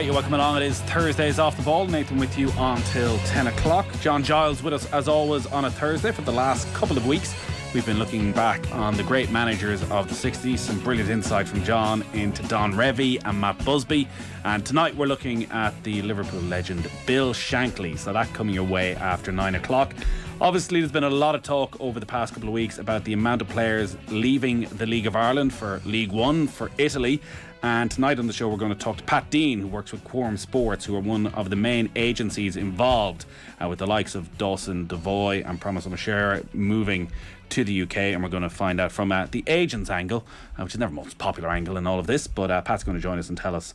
You're welcome along. It is Thursdays Off the Ball. Nathan with you until 10 o'clock. John Giles with us as always on a Thursday. For the last couple of weeks we've been looking back on the great managers of the 60s. Some brilliant insight from John into Don Revie and Matt Busby. And tonight we're looking at the Liverpool legend Bill Shankly. So that coming your way after 9 o'clock. Obviously there's been a lot of talk over the past couple of weeks about the amount of players leaving the League of Ireland for League One, for Italy. And tonight on the show we're going to talk to Pat Dean, who works with Quorum Sports, who are one of the main agencies involved with the likes of Dawson Devoy and Promise O'Share moving to the UK. And we're going to find out from the agent's angle, which is never the most popular angle in all of this, but Pat's going to join us and tell us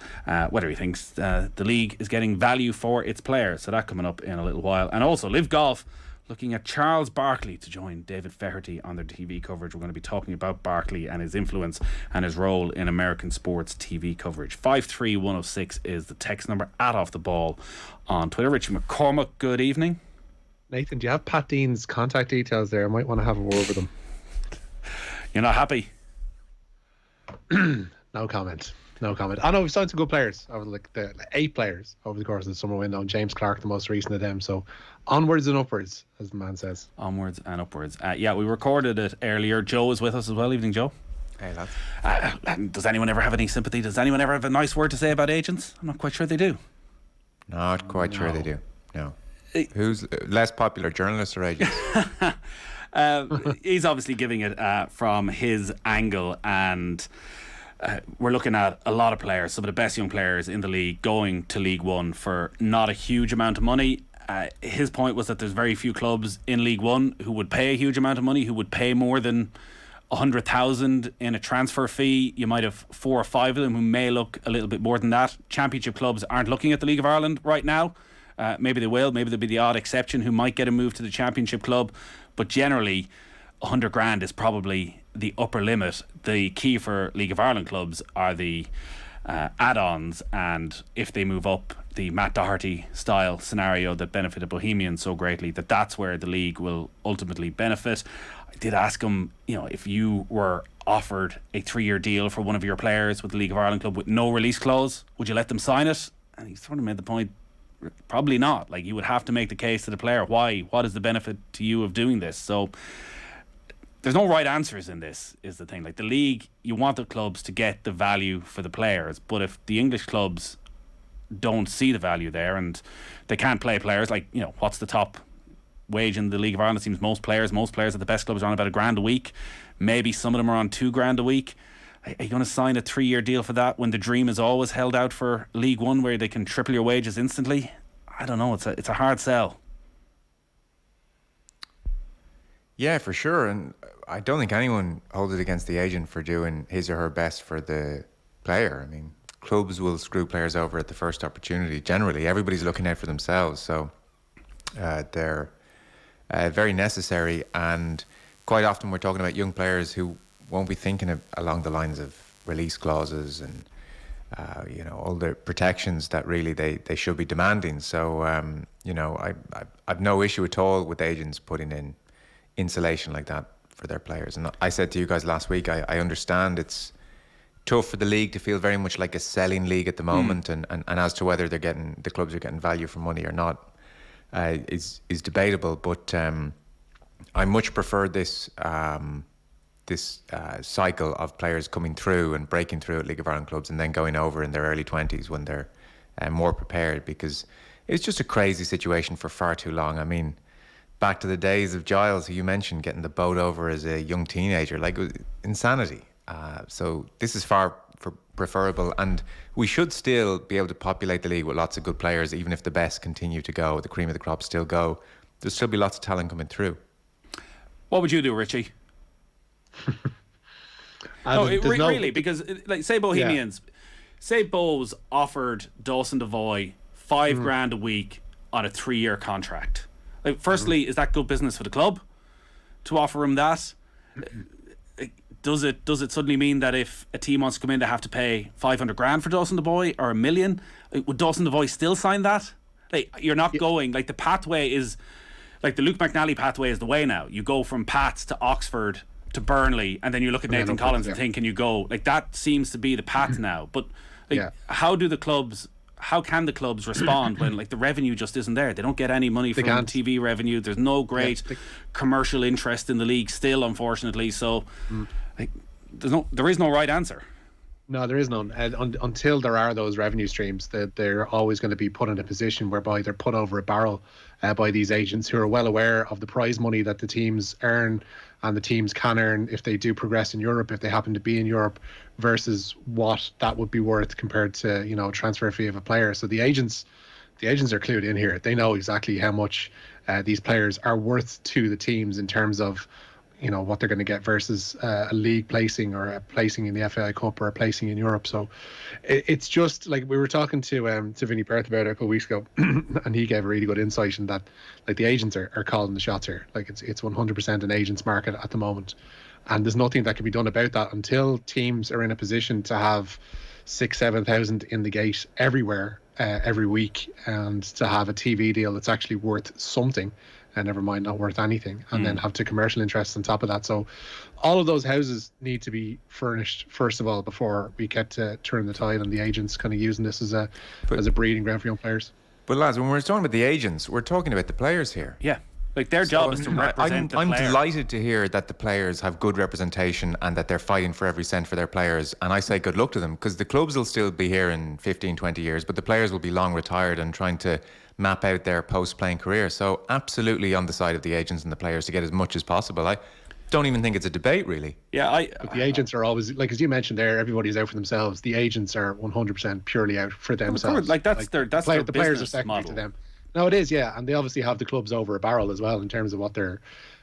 whether he thinks the league is getting value for its players. So that coming up in a little while. And also Live Golf looking at Charles Barkley to join David Flaherty on their TV coverage. We're going to be talking about Barkley and his influence and his role in American sports TV coverage. 53106 is the text number, @Off the Ball on Twitter. Richie McCormack, good evening. Nathan, do you have Pat Dean's contact details there? I might want to have a word with him. You're not happy? No comment. I know we've signed some good players over the 8 players over the course of the summer window, and James Clark the most recent of them. So onwards and upwards, as the man says. Onwards and upwards. Yeah, we recorded it earlier. Joe is with us as well. Evening, Joe. Hey, lads. Does anyone ever have any sympathy? Does anyone ever have a nice word to say about agents? I'm not quite sure they do. Not quite sure they do. No. Who's less popular, journalists or agents? He's obviously giving it from his angle, and we're looking at a lot of players, some of the best young players in the league going to League One for not a huge amount of money. His point was that there's very few clubs in League One who would pay a huge amount of money, who would pay more than 100,000 in a transfer fee. You might have 4 or 5 of them who may look a little bit more than that. Championship clubs aren't looking at the League of Ireland right now. Maybe they will. Maybe there'll be the odd exception who might get a move to the Championship club. But generally, 100 grand is probably the upper limit. The key for League of Ireland clubs are the add-ons, and if they move up, the Matt Doherty style scenario that benefited Bohemians so greatly, that's where the league will ultimately benefit. I did ask him, if you were offered a 3-year deal for one of your players with the League of Ireland club with no release clause, would you let them sign it? And he sort of made the point, probably not. Like, you would have to make the case to the player. Why? What is the benefit to you of doing this? So there's no right answers in this, is the thing. Like, the league, you want the clubs to get the value for the players, but if the English clubs don't see the value there and they can't play players, like, what's the top wage in the League of Ireland? It seems most players at the best clubs are on about £1,000 a week. Maybe some of them are on £2,000 a week. Are you going to sign a 3-year deal for that when the dream is always held out for League One, where they can triple your wages instantly? I don't know. It's a hard sell. Yeah, for sure. And I don't think anyone holds it against the agent for doing his or her best for the player. I mean, clubs will screw players over at the first opportunity. Generally, everybody's looking out for themselves. So they're very necessary. And quite often we're talking about young players who won't be thinking along the lines of release clauses and all the protections that really they should be demanding. So I've no issue at all with agents putting in insulation like that for their players. And I said to you guys last week, I understand it's tough for the league to feel very much like a selling league at the moment, and as to whether the clubs are getting value for money or not is debatable. But I much prefer this cycle of players coming through and breaking through at League of Ireland clubs and then going over in their early 20s when they're more prepared, because it's just a crazy situation for far too long. I mean, back to the days of Giles, who you mentioned, getting the boat over as a young teenager, like, it was insanity. So this is far preferable, and we should still be able to populate the league with lots of good players, even if the best continue to go, the cream of the crop still go. There'll still be lots of talent coming through. What would you do, Richie? Really, because like, say Bohemians, say Bows offered Dawson Devoy $5,000 a week on a 3-year contract. Like, firstly, is that good business for the club to offer him that? Does it suddenly mean that if a team wants to come in, they have to pay $500,000 for Dawson Devoy or $1 million? Would Dawson Devoy still sign that? Like, you're not going, like, the pathway is, like, the Luke McNally pathway is the way now. You go from Pats to Oxford to Burnley, and then you look at Nathan Collins and think, can you go? Like, that seems to be the path now. But like, how do the clubs how can the clubs respond when like the revenue just isn't there? They don't get any money from TV revenue. There's no great commercial interest in the league still, unfortunately. So like, there is no right answer. No, there is none. Until there are those revenue streams, that they're always going to be put in a position whereby they're put over a barrel by these agents who are well aware of the prize money that the teams earn and the teams can earn if they do progress in Europe, if they happen to be in Europe, versus what that would be worth compared to, you know, transfer fee of a player. So the agents are clued in here. They know exactly how much these players are worth to the teams in terms of, you know, what they're going to get versus a league placing or a placing in the FAI Cup or a placing in Europe. So it's just like we were talking to Vinny Perth about it a couple of weeks ago, and he gave a really good insight in that like the agents are calling the shots here. Like it's 100% an agents market at the moment, and there's nothing that can be done about that until teams are in a position to have 6,000-7,000 in the gate everywhere every week, and to have a TV deal that's actually worth something, and never mind not worth anything, and then have two commercial interests on top of that. So all of those houses need to be furnished first of all before we get to turn the tide on the agents kind of using this as a breeding ground for young players. But lads, when we're talking about the agents, we're talking about the players here. Yeah. Like their job is to represent the player. I'm delighted to hear that the players have good representation and that they're fighting for every cent for their players. And I say good luck to them, because the clubs will still be here in 15, 20 years, but the players will be long retired and trying to map out their post-playing career. So absolutely on the side of the agents and the players to get as much as possible. I don't even think it's a debate, really. Yeah, but the agents are always, like as you mentioned there, everybody's out for themselves. The agents are 100% purely out for themselves. Like that's their the players are secondary to them. No, it is, yeah, and they obviously have the clubs over a barrel as well in terms of what they're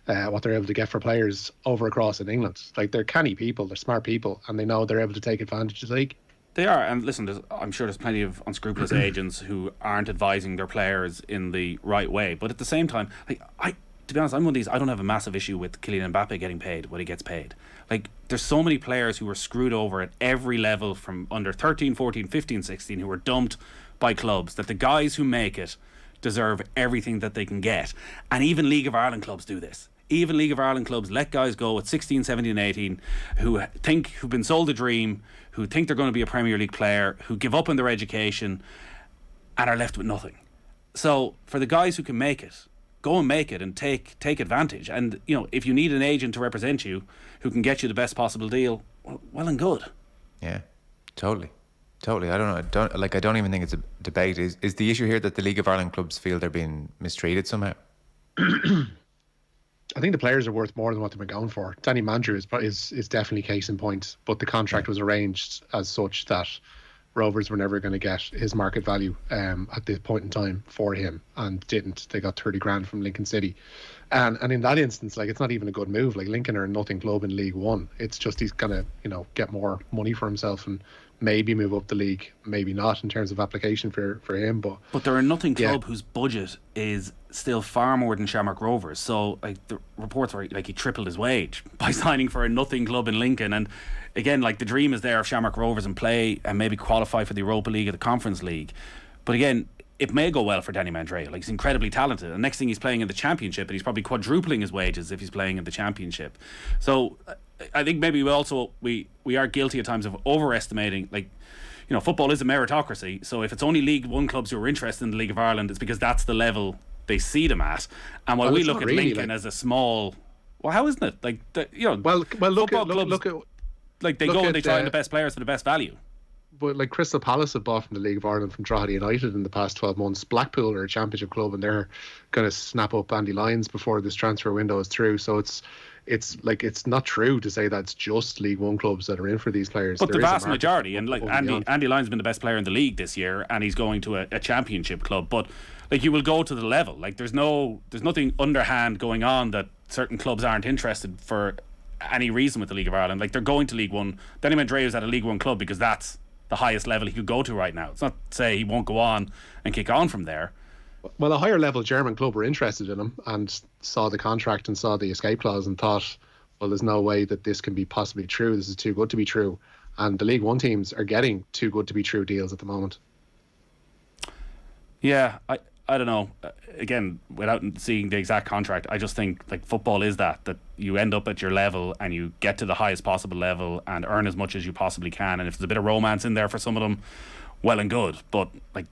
able to get for players over across in England. Like they're canny people, they're smart people, and they know they're able to take advantage of the league. They are, and listen, I'm sure there's plenty of unscrupulous agents who aren't advising their players in the right way. But at the same time, like to be honest, I'm one of these. I don't have a massive issue with Kylian Mbappe getting paid what he gets paid. Like there's so many players who were screwed over at every level from under 13, 14, 15, 16 who were dumped by clubs, that the guys who make it deserve everything that they can get. And even League of Ireland clubs do this. Even League of Ireland clubs let guys go at 16, 17, 18 who've been sold a dream, who think they're going to be a Premier League player, who give up on their education and are left with nothing. So for the guys who can make it, go and make it and take advantage. And you know, if you need an agent to represent you who can get you the best possible deal, well and good. Yeah, totally. I don't even think it's a debate. Is the issue here that the League of Ireland clubs feel they're being mistreated somehow? I think the players are worth more than what they've been going for. Danny Mandrew is definitely case in point, but the contract was arranged as such that Rovers were never going to get his market value at this point in time for him, and didn't. They got 30 grand from Lincoln City, and in that instance, like, it's not even a good move. Like, Lincoln are a nothing club in League One. It's just he's gonna, you know, get more money for himself and maybe move up the league, maybe not in terms of application for him. But they're a nothing club whose budget is still far more than Shamrock Rovers. So like the reports were like he tripled his wage by signing for a nothing club in Lincoln. And again, like the dream is there of Shamrock Rovers and play and maybe qualify for the Europa League or the Conference League. But again, it may go well for Danny Mandrew. Like, he's incredibly talented, and next thing he's playing in the Championship, and he's probably quadrupling his wages if he's playing in the Championship. So I think maybe we are guilty at times of overestimating, like, you know, football is a meritocracy. So if it's only League One clubs who are interested in the League of Ireland, it's because that's the level they see them at. And while we look at really Lincoln as a small, well, how isn't it? Like, you know, well, look at like they go and they try the best players for the best value. But like Crystal Palace have bought from the League of Ireland from Drogheda United in the past 12 months. Blackpool are a Championship club, and they're going to snap up Andy Lyons before this transfer window is through. So it's like, it's not true to say that's just League One clubs that are in for these players. But the vast majority, and like Andy Lyons has been the best player in the league this year, and he's going to a Championship club. But like, you will go to the level. Like, there's nothing underhand going on that certain clubs aren't interested for any reason with the League of Ireland. Like, they're going to League One. Danny Mandrew is at a League One club because that's the highest level he could go to right now. It's not to say he won't go on and kick on from there. Well, a higher level German club were interested in him and saw the contract and saw the escape clause and thought, well, there's no way that this can be possibly true. This is too good to be true. And the League One teams are getting too good to be true deals at the moment. Yeah, I don't know. Again, without seeing the exact contract, I just think like football is that you end up at your level and you get to the highest possible level and earn as much as you possibly can. And if there's a bit of romance in there for some of them, well and good, but like,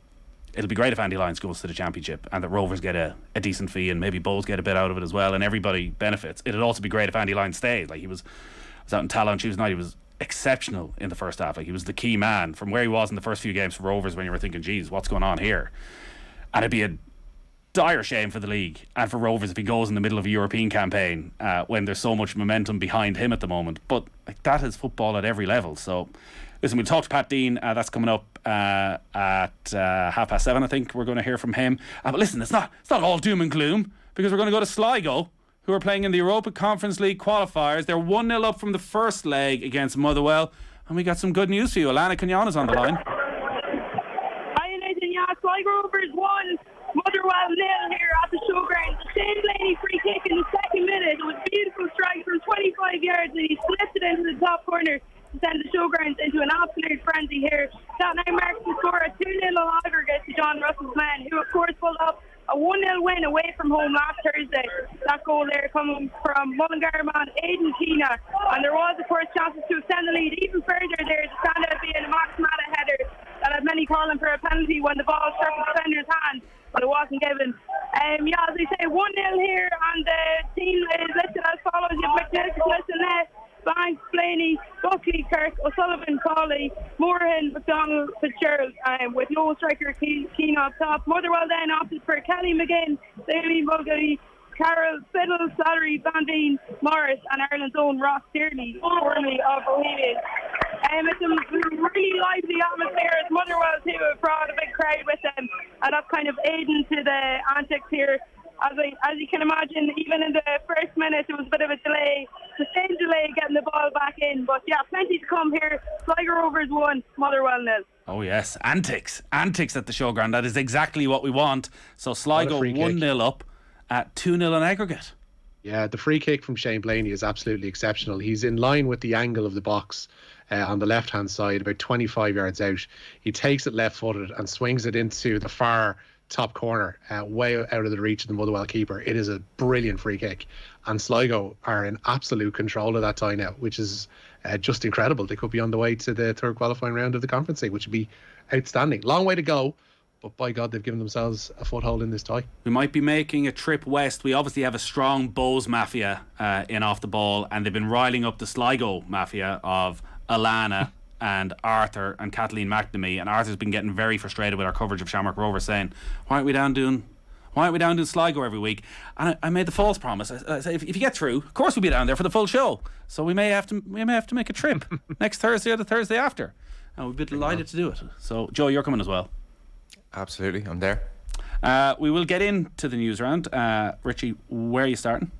it'll be great if Andy Lyons goes to the Championship and that Rovers get a decent fee and maybe Bows get a bit out of it as well and everybody benefits. It'd also be great if Andy Lyons stays. Like, he was out in Tala on Tuesday night. He was exceptional in the first half. Like, he was the key man from where he was in the first few games for Rovers when you were thinking, geez, what's going on here? And it'd be a dire shame for the league and for Rovers if he goes in the middle of a European campaign when there's so much momentum behind him at the moment. But like, that is football at every level. So listen, we'll talk to Pat Dean. That's coming up at 7:30. I think we're going to hear from him. But listen, it's not all doom and gloom, because we're going to go to Sligo, who are playing in the Europa Conference League qualifiers. They're 1-0 up from the first leg against Motherwell, and we got some good news for you. Alana Cagnana's on the line. Hi Nathan, Sligo Rovers 1, Motherwell 0 here at the showgrounds. Shane Blaney free kick in the second minute. It was a beautiful strike from 25 yards, and he slipped it into the top corner to send the showgrounds into an absolute frenzy here. That now marks the score at 2-0 on aggregate to John Russell's men, who of course pulled up a 1-0 win away from home last Thursday. That goal there coming from Mullingar man Aidan Keena, and there was of course chances to extend the lead even further there, to stand out being a Max Mata header that had many calling for a penalty when the ball struck the defender's hand, but it wasn't given. As I say, 1-0 here, and the team is listed as follows. You have McNicholas, Liston, Banks, Blaney, Buckley, Kirk, O'Sullivan, Cawley, Moorhan, McDonald, Fitzgerald, with no striker Keane up top. Motherwell then opted for Kelly McGinn, Daly Mulgary, Carroll, Fiddle, Slattery, Van Veen, Morris, and Ireland's own Ross Tierney, formerly of Bohemian. It's a really lively atmosphere as Motherwell too have brought a big crowd with them, and that's kind of aiding to the antics here. As you can imagine, even in the first minute, there was a bit of a delay, sustained delay getting the ball back in. But yeah, plenty to come here. Sligo Rovers 1, Motherwell 0. Oh yes, antics at the showground. That is exactly what we want. So Sligo 1-0 up at 2-0 on aggregate. Yeah, the free kick from Shane Blaney is absolutely exceptional. He's in line with the angle of the box on the left-hand side, about 25 yards out. He takes it left-footed and swings it into the far top corner, way out of the reach of the Motherwell keeper. It is a brilliant free kick, and Sligo are in absolute control of that tie now, which is just incredible. They could be on the way to the third qualifying round of the Conference League, which would be outstanding. Long way to go, but by God, they've given themselves a foothold in this tie. We might be making a trip west. We obviously have a strong Bows mafia in off the ball, and they've been riling up the Sligo mafia of Alana and Arthur and Kathleen McNamee. And Arthur's been getting very frustrated with our coverage of Shamrock Rovers, saying, why aren't we down doing Sligo every week? And I made the false promise. I said, if you get through, of course we'll be down there for the full show. So we may have to make a trip next Thursday or the Thursday after, and we'd be delighted to do it. So Joe, you're coming as well. Absolutely, I'm there. We will get into the news round. Richie, where are you starting?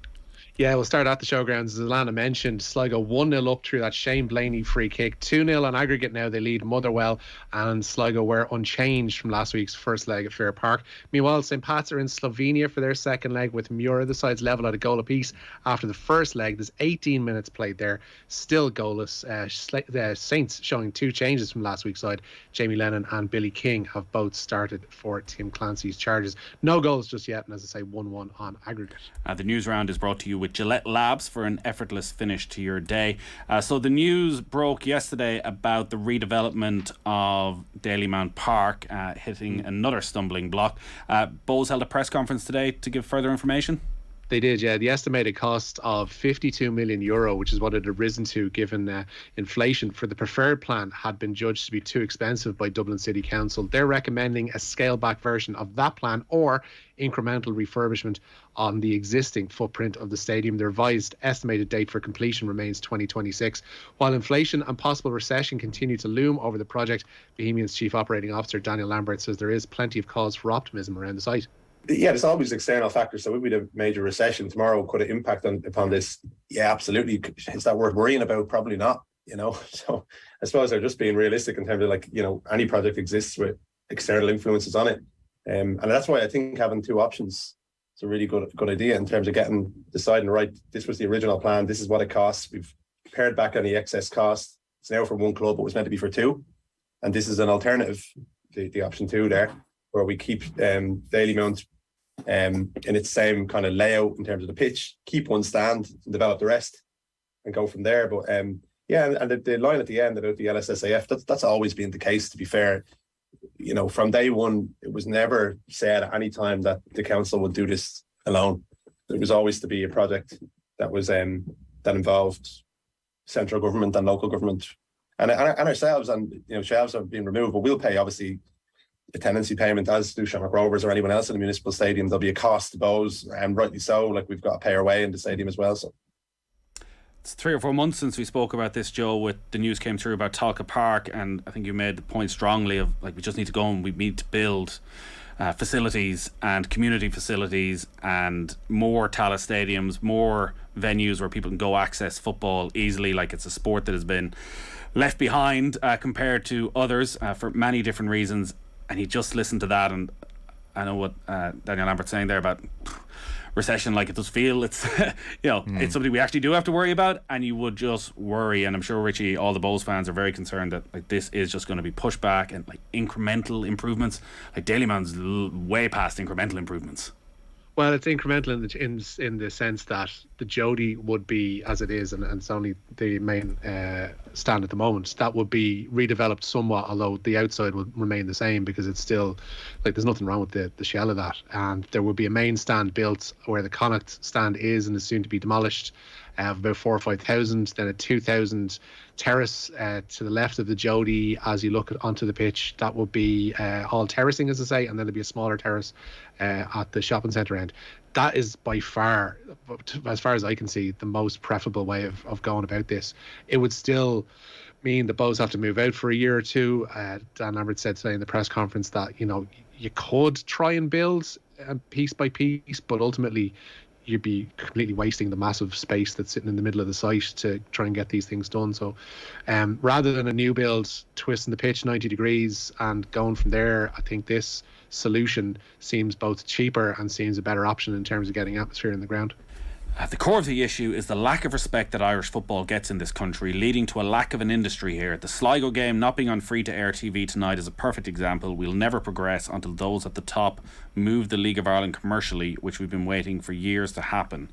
Yeah, we'll start at the showgrounds. As Alana mentioned, Sligo 1-0 up through that Shane Blaney free kick. 2-0 on aggregate now. They lead Motherwell, and Sligo were unchanged from last week's first leg at Fair Park. Meanwhile, St. Pat's are in Slovenia for their second leg with Mura. The sides level at a goal apiece after the first leg. There's 18 minutes played there, still goalless. Saints showing two changes from last week's side. Jamie Lennon and Billy King have both started for Tim Clancy's Chargers. No goals just yet, and as I say, 1-1 on aggregate. The news round is brought to you with Gillette Labs for an effortless finish to your day. So the news broke yesterday about the redevelopment of Dalymount Park hitting another stumbling block. Bows held a press conference today to give further information. They did, yeah. The estimated cost of €52 million, which is what it had risen to given inflation for the preferred plan, had been judged to be too expensive by Dublin City Council. They're recommending a scaled-back version of that plan or incremental refurbishment on the existing footprint of the stadium. The revised estimated date for completion remains 2026. While inflation and possible recession continue to loom over the project, Bohemian's Chief Operating Officer Daniel Lambert says there is plenty of cause for optimism around the site. Yeah, there's always external factors. So if we had a major recession tomorrow, could it impact upon this? Yeah, absolutely. Is that worth worrying about? Probably not, So I suppose they're just being realistic in terms of any project exists with external influences on it. And that's why I think having two options is a really good idea in terms of deciding, right, this was the original plan, this is what it costs. We've pared back on the excess cost. It's now for one club, but it was meant to be for two. And this is an alternative, the option two there, where we keep Dalymount in its same kind of layout in terms of the pitch, keep one stand and develop the rest and go from there. But and the line at the end about the LSSAF, that's always been the case, to be fair. from day one, it was never said at any time that the council would do this alone. There was always to be a project that was that involved central government and local government and ourselves, and shelves have been removed, but we'll pay obviously a tenancy payment, as do Shamrock Rovers or anyone else in the municipal stadium. There'll be a cost to those, and rightly so. Like, we've got to pay our way in the stadium as well. So it's 3 or 4 months since we spoke about this, Joe, with the news came through about Talca Park, and I think you made the point strongly of, like, we just need to go and we need to build facilities and community facilities and more Tallaght stadiums, more venues where people can go access football easily. Like, it's a sport that has been left behind compared to others for many different reasons. And he just listened to that, and I know what Daniel Lambert's saying there about recession. Like, it does feel it's it's something we actually do have to worry about, and you would just worry. And I'm sure, Richie, all the Bulls fans are very concerned that, like, this is just going to be pushed back, and, like, incremental improvements. Like, Dalymount's way past incremental improvements. Well, it's incremental in the sense that the Jody would be, as it is, and it's only the main stand at the moment, that would be redeveloped somewhat, although the outside would remain the same, because it's still, like, there's nothing wrong with the shell of that. And there would be a main stand built where the Connacht stand is and is soon to be demolished, of about 4,000 or 5,000, then a 2,000 terrace to the left of the Jody as you look onto the pitch. That would be all terracing, as I say, and then there'd be a smaller terrace at the shopping centre end. That is by far, as far as I can see, the most preferable way of going about this. It would still mean the Bows have to move out for a year or two. Dan Lambert said today in the press conference that, you could try and build piece by piece, but ultimately you'd be completely wasting the massive space that's sitting in the middle of the site to try and get these things done. So rather than a new build, twisting the pitch 90 degrees and going from there, I think this solution seems both cheaper and seems a better option in terms of getting atmosphere in the ground. At the core of the issue is the lack of respect that Irish football gets in this country, leading to a lack of an industry here. The Sligo game not being on free-to-air TV tonight is a perfect example. We'll never progress until those at the top move the League of Ireland commercially, which we've been waiting for years to happen,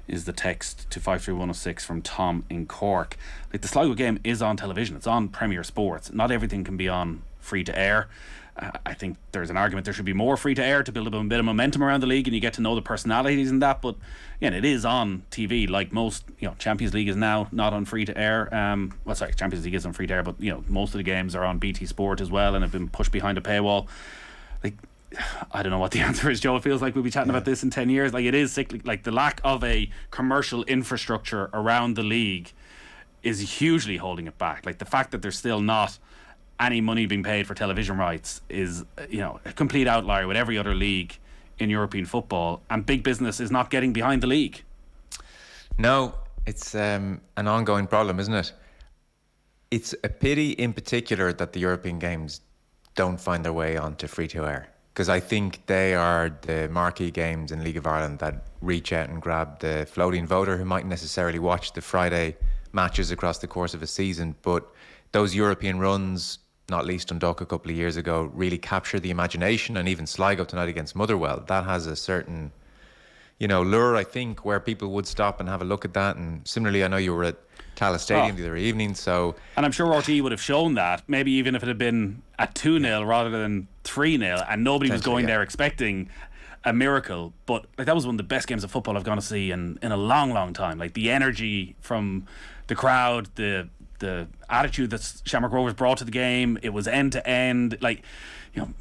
is the text to 53106 from Tom in Cork. Like, the Sligo game is on television. It's on Premier Sports. Not everything can be on free-to-air. I think there's an argument there should be more free to air to build up a bit of momentum around the league, and you get to know the personalities and that. But again, it is on TV, like most. Champions League is now not on free to air. Champions League is on free to air, but most of the games are on BT Sport as well, and have been pushed behind a paywall. Like, I don't know what the answer is, Joe. It feels like we'll be chatting about this in 10 years. Like, it is cyclical. Like, the lack of a commercial infrastructure around the league is hugely holding it back. Like, the fact that there's still not any money being paid for television rights is a complete outlier with every other league in European football, and big business is not getting behind the league. No, it's an ongoing problem, isn't it? It's a pity in particular that the European games don't find their way onto free-to-air, because I think they are the marquee games in League of Ireland that reach out and grab the floating voter who mightn't necessarily watch the Friday matches across the course of a season. But those European runs, not least Dundalk a couple of years ago, really capture the imagination. And even Sligo tonight against Motherwell, that has a certain lure, I think, where people would stop and have a look at that. And similarly, I know you were at Tallaght Stadium the other evening, and I'm sure RTE would have shown that, maybe even if it had been at 2-0 rather than 3-0, and nobody was going there expecting a miracle. But like, that was one of the best games of football I've gone to see in a long time. Like, the energy from the crowd, the attitude that Shamrock Rovers brought to the game, it was end to end. Like,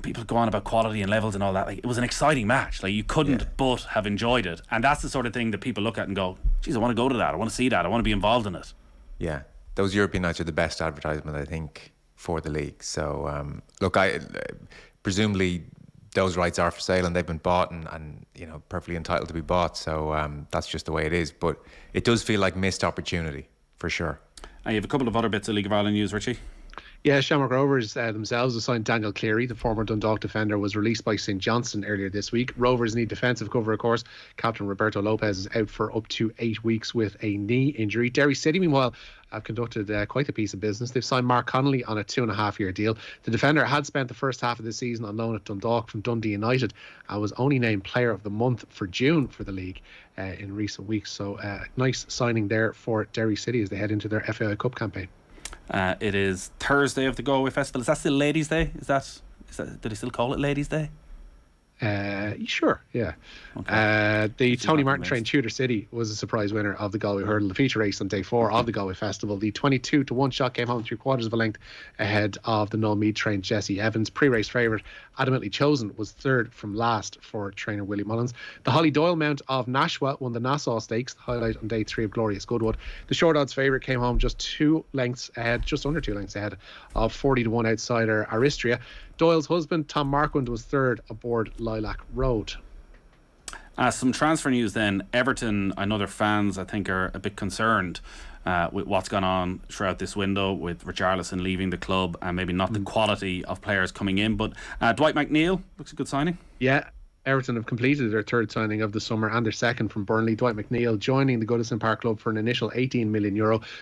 people go on about quality and levels and all that. Like, it was an exciting match. Like, you couldn't but have enjoyed it. And that's the sort of thing that people look at and go, geez, I want to go to that, I want to see that, I want to be involved in it. Yeah, those European nights are the best advertisement, I think, for the league. So look, presumably those rights are for sale and they've been bought and perfectly entitled to be bought. So that's just the way it is. But it does feel like missed opportunity for sure. You have a couple of other bits of League of Ireland news, Richie. Yeah, Shamrock Rovers themselves assigned Daniel Cleary, the former Dundalk defender, was released by St Johnstone earlier this week. Rovers need defensive cover, of course. Captain Roberto Lopez is out for up to 8 weeks with a knee injury. Derry City, meanwhile, have conducted quite a piece of business. They've signed Mark Connolly on a 2.5-year deal. The defender had spent the first half of the season on loan at Dundalk from Dundee United and was only named Player of the Month for June for the league in recent weeks. So nice signing there for Derry City as they head into their FAI Cup campaign. It is Thursday of the Galway Festival. Is that still Ladies' Day? Is Do they still call it Ladies' Day? Sure, yeah. Okay. The Tony Martin convinced. trained Tudor City was a surprise winner of the Galway Hurdle, the feature race on day 4 of the Galway Festival. The 22-1 shot came home 3/4 of a length ahead of the Null Mead trained Jesse Evans. Pre-race favourite, adamantly chosen, was third from last for trainer Willie Mullins. The Holly Doyle Mount of Nashua won the Nassau Stakes, the highlight on day 3 of Glorious Goodwood. The short odds favourite came home just under 2 lengths ahead of 40-1 outsider Aristria. Doyle's husband, Tom Marquand, was third aboard Lilac Road. Some transfer news then. Everton, I know their fans, I think, are a bit concerned with what's gone on throughout this window with Richarlison leaving the club and maybe not the quality of players coming in. But Dwight McNeil looks a good signing. Yeah, Everton have completed their third signing of the summer and their second from Burnley. Dwight McNeil joining the Goodison Park club for an initial €18 million.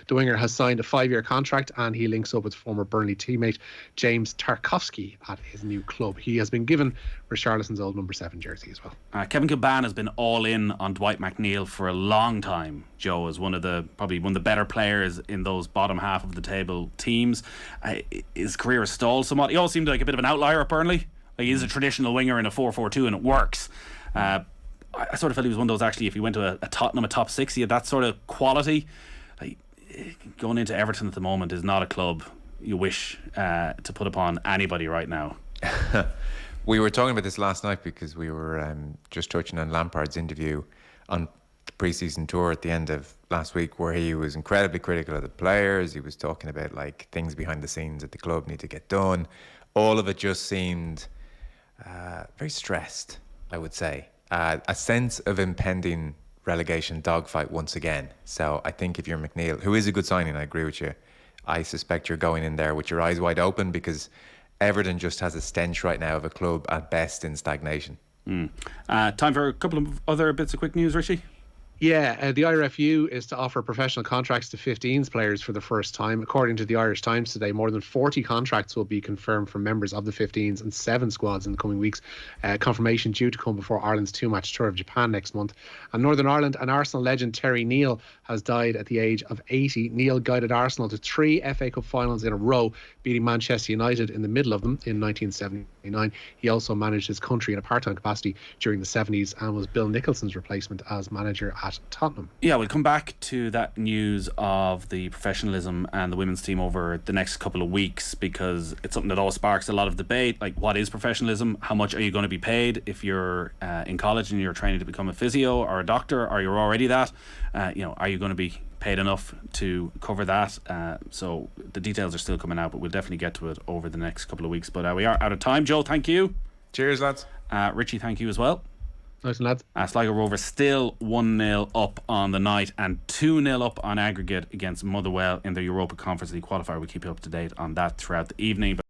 The winger has signed a 5-year contract and he links up with former Burnley teammate James Tarkowski at his new club. He has been given Richarlison's old number 7 jersey as well. Kevin Kilbane has been all in on Dwight McNeil for a long time. Joe is probably one of the better players in those bottom half of the table teams. His career has stalled somewhat. He always seemed like a bit of an outlier at Burnley. Like, he is a traditional winger in a 4-4-2 and it works. I sort of felt he was one of those, actually, if he went to a Tottenham, a top 6, he had that sort of quality. Like, going into Everton at the moment is not a club you wish to put upon anybody right now. We were talking about this last night because we were just touching on Lampard's interview on the pre-season tour at the end of last week, where he was incredibly critical of the players. He was talking about like things behind the scenes at the club need to get done. All of it just seemed very stressed, I would say. A sense of impending relegation dogfight once again. So I think if you're McNeil, who is a good signing, I agree with you, I suspect you're going in there with your eyes wide open, because Everton just has a stench right now of a club at best in stagnation. Time for a couple of other bits of quick news, Richie. Yeah, the IRFU is to offer professional contracts to 15s players for the first time. According to the Irish Times today, more than 40 contracts will be confirmed from members of the 15s and 7 squads in the coming weeks. Confirmation due to come before Ireland's 2-match tour of Japan next month. And Northern Ireland and Arsenal legend Terry Neal has died at the age of 80. Neal guided Arsenal to 3 FA Cup finals in a row, beating Manchester United in the middle of them in 1979. He also managed his country in a part-time capacity during the 70s and was Bill Nicholson's replacement as manager at Tottenham. Yeah, we'll come back to that news of the professionalism and the women's team over the next couple of weeks, because it's something that always sparks a lot of debate. Like, what is professionalism? How much are you going to be paid if you're in college and you're training to become a physio or a doctor, or you're already that? Are you going to be paid enough to cover that? So the details are still coming out, but we'll definitely get to it over the next couple of weeks. But we are out of time. Joe, thank you. Cheers, lads. Richie, thank you as well. Nice one, lads. Sligo Rovers still 1-0 up on the night and 2-0 up on aggregate against Motherwell in the Europa Conference League qualifier. We'll keep you up to date on that throughout the evening.